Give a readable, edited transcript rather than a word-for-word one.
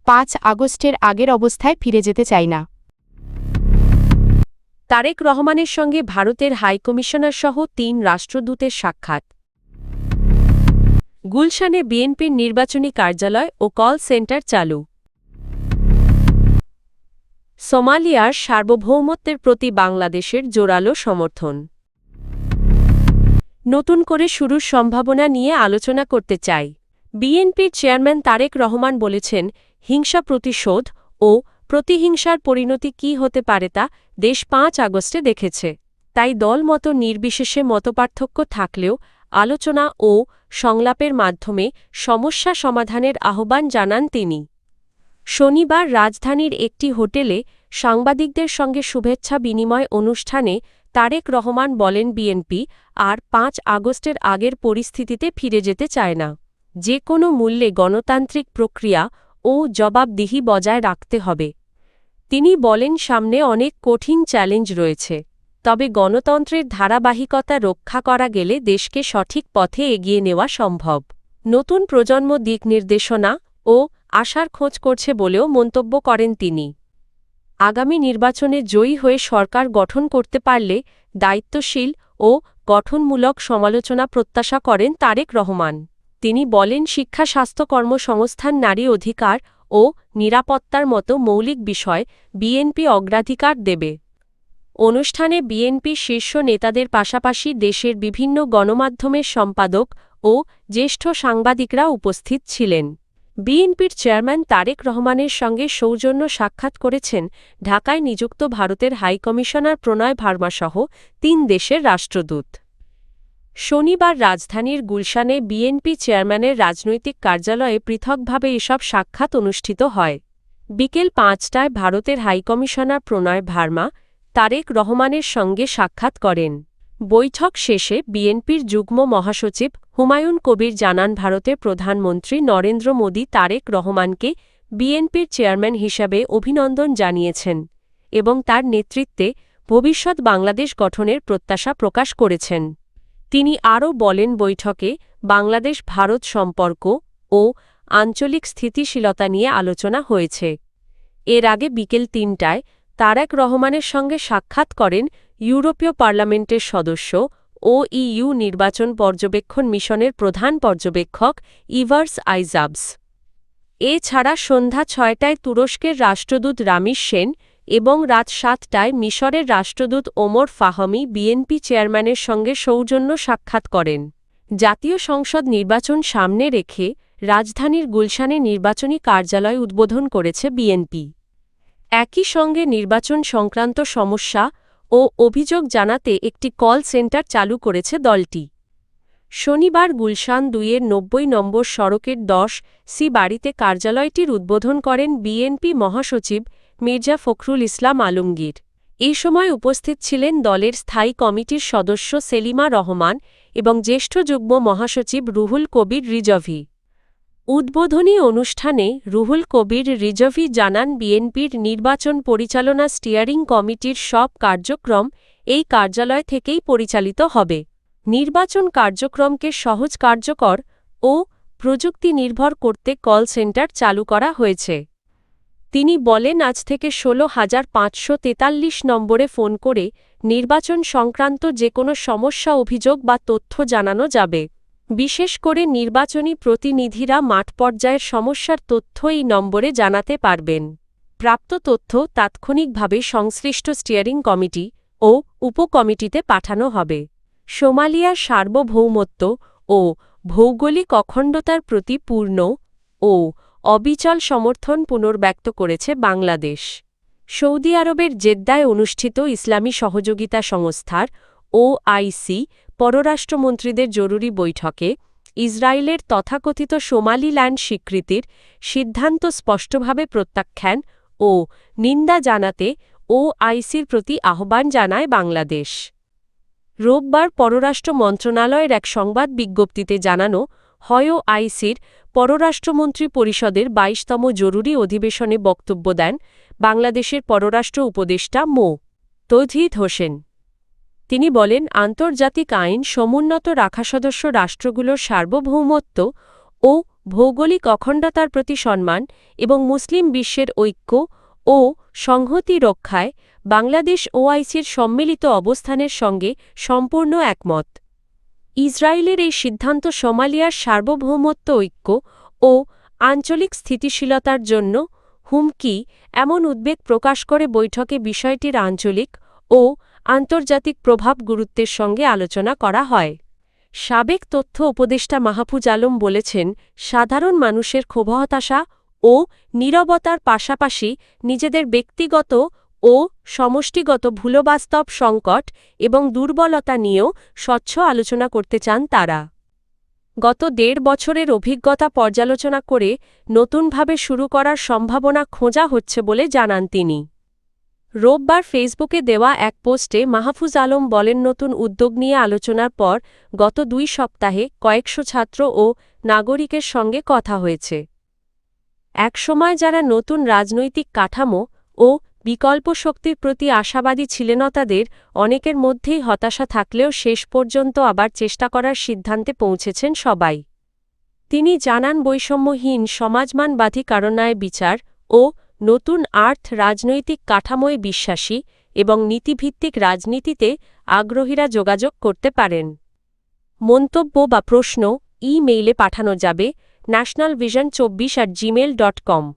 5 আগস্টের আগের অবস্থায় ফিরে যেতে চাই না। তারেক রহমানের সঙ্গে ভারতের হাইকমিশনার সহ ৩ রাষ্ট্রদূতের সাক্ষাৎ। গুলশানে বিএনপির নির্বাচনী কার্যালয় ও কল সেন্টার চালু। সোমালিয়ার সার্বভৌমত্বের প্রতি বাংলাদেশের জোরালো সমর্থন। নতুন করে শুরুর সম্ভাবনা নিয়ে আলোচনা করতে চাই। বিএনপির চেয়ারম্যান তারেক রহমান বলেছেন, হিংসা প্রতিশোধ ও প্রতিহিংসার পরিণতি কী হতে পারে তা দেশ ৫ আগস্টে দেখেছে। তাই দলমত নির্বিশেষে মতপার্থক্য থাকলেও আলোচনা ও সংলাপের মাধ্যমে সমস্যা সমাধানের আহ্বান জানান তিনি। শনিবার রাজধানীর একটি হোটেলে সাংবাদিকদের সঙ্গে শুভেচ্ছা বিনিময় অনুষ্ঠানে তারেক রহমান বলেন, বিএনপি আর ৫ আগস্টের আগের পরিস্থিতিতে ফিরে যেতে চায় না। যে কোনো মূল্যে গণতান্ত্রিক প্রক্রিয়া ও জবাবদিহি বজায় রাখতে হবে। তিনি বলেন, সামনে অনেক কঠিন চ্যালেঞ্জ রয়েছে, তবে গণতন্ত্রের ধারাবাহিকতা রক্ষা করা গেলে দেশকে সঠিক পথে এগিয়ে নেওয়া সম্ভব। নতুন প্রজন্ম দিক নির্দেশনা ও আশার খোঁজ করছে বলেও মন্তব্য করেন তিনি। আগামী নির্বাচনে জয়ী হয়ে সরকার গঠন করতে পারলে দায়িত্বশীল ও গঠনমূলক সমালোচনা প্রত্যাশা করেন তারেক রহমান। তিনি বলেন, শিক্ষা, স্বাস্থ্য, কর্মসংস্থান, নারী অধিকার ও নিরাপত্তার মতো মৌলিক বিষয় বিএনপি অগ্রাধিকার দেবে। অনুষ্ঠানে বিএনপি শীর্ষ নেতাদের পাশাপাশি দেশের বিভিন্ন গণমাধ্যমের সম্পাদক ও জ্যেষ্ঠ সাংবাদিকরা উপস্থিত ছিলেন। বিএনপির চেয়ারম্যান তারেক রহমানের সঙ্গে সৌজন্য সাক্ষাৎ করেছেন ঢাকায় নিযুক্ত ভারতের হাইকমিশনার প্রণয় ভার্মাসহ ৩ দেশের রাষ্ট্রদূত। শনিবার রাজধানীর গুলশানে বিএনপি চেয়ারম্যানের রাজনৈতিক কার্যালয়ে পৃথকভাবে এসব সাক্ষাৎ অনুষ্ঠিত হয়। বিকেল ৫টায় ভারতের হাইকমিশনার প্রণয় ভার্মা তারেক রহমানের সঙ্গে সাক্ষাৎ করেন। বৈঠক শেষে বিএনপির যুগ্ম মহাসচিব হুমায়ুন কবির জানান, ভারতের প্রধানমন্ত্রী নরেন্দ্র মোদি তারেক রহমানকে বিএনপির চেয়ারম্যান হিসাবে অভিনন্দন জানিয়েছেন এবং তার নেতৃত্বে ভবিষ্যৎ বাংলাদেশ গঠনের প্রত্যাশা প্রকাশ করেছেন। তিনি আরও বলেন, বৈঠকে বাংলাদেশ ভারত সম্পর্ক ও আঞ্চলিক স্থিতিশীলতা নিয়ে আলোচনা হয়েছে। এর আগে বিকেল ৩টায় তারেক রহমানের সঙ্গে সাক্ষাৎ করেন ইউরোপীয় পার্লামেন্টের সদস্য ও ইইউ নির্বাচন পর্যবেক্ষণ মিশনের প্রধান পর্যবেক্ষক ইভার্স আইজাবস। এছাড়া সন্ধ্যা ৬টায় তুরস্কের রাষ্ট্রদূত রামিজ সেন এবং রাত ৭টায় মিশরের রাষ্ট্রদূত ওমর ফাহমি বিএনপি চেয়ারম্যানের সঙ্গে সৌজন্য সাক্ষাৎ করেন। জাতীয় সংসদ নির্বাচন সামনে রেখে রাজধানীর গুলশানে নির্বাচনী কার্যালয় উদ্বোধন করেছে বিএনপি। একই সঙ্গে নির্বাচন সংক্রান্ত সমস্যা ও অভিযোগ জানাতে একটি কল সেন্টার চালু করেছে দলটি। শনিবার গুলশান ২-এর ৯০ নম্বর সড়কের ১০ বাড়িতে কার্যালয়টির উদ্বোধন করেন বিএনপি মহাসচিব মির্জা ফখরুল ইসলাম আলমগীর। এই সময় উপস্থিত ছিলেন দলের স্থায়ী কমিটির সদস্য সেলিমা রহমান এবং জ্যেষ্ঠ যুগ্ম মহাসচিব রুহুল কবির রিজভী। উদ্বোধনী অনুষ্ঠানে রুহুল কবির রিজভী জানান, বিএনপির নির্বাচন পরিচালনা স্টিয়ারিং কমিটির সব কার্যক্রম এই কার্যালয় থেকেই পরিচালিত হবে। নির্বাচন কার্যক্রমকে সহজ, কার্যকর ও প্রযুক্তি নির্ভর করতে কল সেন্টার চালু করা হয়েছে। তিনি বলেন, আজ থেকে ১৬,৫৪৩ নম্বরে ফোন করে নির্বাচন সংক্রান্ত যে কোনো সমস্যা, অভিযোগ বা তথ্য জানানো যাবে। বিশেষ করে নির্বাচনী প্রতিনিধিরা মাঠ পর্যায়ের সমস্যার তথ্য এই নম্বরে জানাতে পারবেন। প্রাপ্ত তথ্য তাৎক্ষণিকভাবে সংশ্লিষ্ট স্টিয়ারিং কমিটি ও উপকমিটিতে পাঠানো হবে। সোমালিয়ার সার্বভৌমত্ব ও ভৌগোলিক অখণ্ডতার প্রতি পূর্ণ ও অবিচল সমর্থন পুনর্ব্যক্ত করেছে বাংলাদেশ। সৌদি আরবের জেদ্দায় অনুষ্ঠিত ইসলামী সহযোগিতা সংস্থার OIC পররাষ্ট্রমন্ত্রীদের জরুরি বৈঠকে ইসরায়েলের তথাকথিত সোমালিল্যান্ড স্বীকৃতির সিদ্ধান্ত স্পষ্টভাবে প্রত্যাখ্যান ও নিন্দা জানাতে OICর প্রতি আহ্বান জানায় বাংলাদেশ। রোববার পররাষ্ট্র মন্ত্রণালয়ের এক সংবাদ বিজ্ঞপ্তিতে জানানো হয়, OICর পররাষ্ট্রমন্ত্রী পরিষদের ২২তম জরুরি অধিবেশনে বক্তব্য দেন বাংলাদেশের পররাষ্ট্র উপদেষ্টা মো. তৌহিদ হোসেন। তিনি বলেন, আন্তর্জাতিক আইন সমুন্নত রাখা সদস্য রাষ্ট্রগুলোর সার্বভৌমত্ব ও ভৌগোলিক অখণ্ডতার প্রতি সম্মান এবং মুসলিম বিশ্বের ঐক্য ও সংহতি রক্ষায় বাংলাদেশ ওআইসির সম্মিলিত অবস্থানের সঙ্গে সম্পূর্ণ একমত। ইসরায়েলের এই সিদ্ধান্ত সোমালিয়ার সার্বভৌমত্ব, ঐক্য ও আঞ্চলিক স্থিতিশীলতার জন্য হুমকি এমন উদ্বেগ প্রকাশ করে বৈঠকে বিষয়টির আঞ্চলিক ও আন্তর্জাতিক প্রভাব গুরুত্বের সঙ্গে আলোচনা করা হয়। সাবেক তথ্য উপদেষ্টা মাহফুজ আলম বলেছেন, সাধারণ মানুষের ক্ষোভ, হতাশা ও নীরবতার পাশাপাশি নিজেদের ব্যক্তিগত ও সমষ্টিগত ভুলবাস্তব সংকট এবং দুর্বলতা নিয়েও স্বচ্ছ আলোচনা করতে চান তারা। গত ১.৫ বছরের অভিজ্ঞতা পর্যালোচনা করে নতুনভাবে শুরু করার সম্ভাবনা খোঁজা হচ্ছে বলে জানান তিনি। রোববার ফেসবুকে দেওয়া এক পোস্টে মাহফুজ আলম বলেন, নতুন উদ্যোগ নিয়ে আলোচনার পর গত ২ সপ্তাহে কয়েকশো ছাত্র ও নাগরিকের সঙ্গে কথা হয়েছে। একসময় যারা নতুন রাজনৈতিক কাঠামো ও বিকল্প শক্তির প্রতি আশাবাদী ছিলেন, তাদের অনেকের মধ্যেই হতাশা থাকলেও শেষ পর্যন্ত আবার চেষ্টা করার সিদ্ধান্তে পৌঁছেছেন সবাই। তিনি জানান, বৈষম্যহীন সমাজমানবাদী কারণায় বিচার ও নতুন রাজনৈতিক কাঠামোয় বিশ্বাসী এবং নীতিভিত্তিক রাজনীতিতে আগ্রহীরা যোগাযোগ করতে পারেন। মন্তব্য বা প্রশ্ন ইমেইলে পাঠানো যাবে nationalvision24@gmail.com।